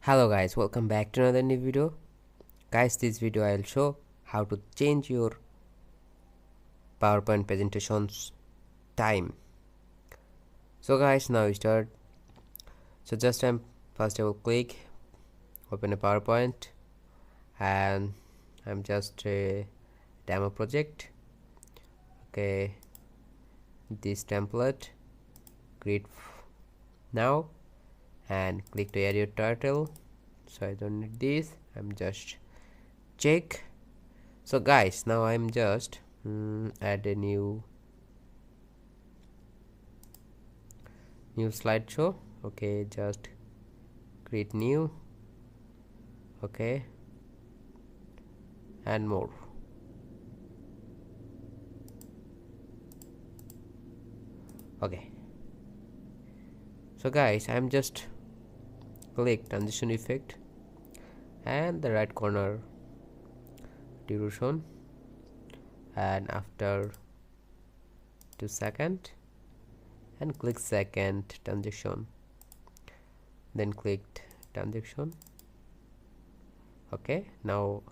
Hello guys, welcome back to another new video. Guys, this video I'll show how to change your PowerPoint presentations time. So guys, now we start. So just first I will click open a PowerPoint, and I'm just a demo project. Okay, this template, create now, and click to add your title. So I don't need this, I'm just check. So guys, now I'm just add a new slideshow. Okay, just create new. Okay, and more. Okay, so guys, I'm just click transition effect and the right corner duration, and after 2 seconds, and click second transition, then click transition. Okay, now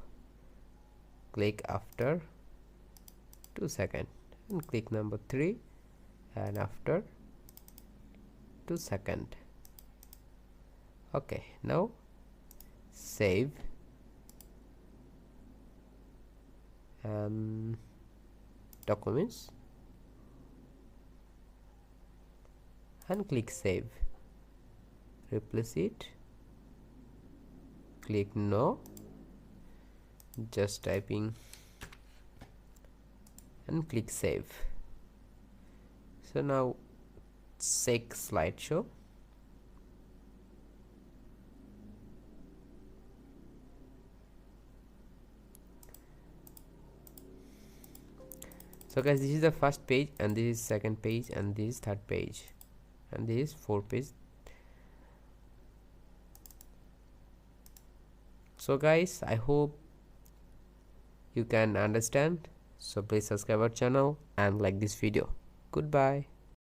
click after 2 seconds and click number 3, and after 2 seconds. Okay, now save documents and click save. Replace it, click no, just typing and click save. So now check slideshow. So guys, this is the first page, and this is second page, and this is third page, and this is fourth page. So guys, I hope you can understand. So please subscribe our channel and like this video. Goodbye.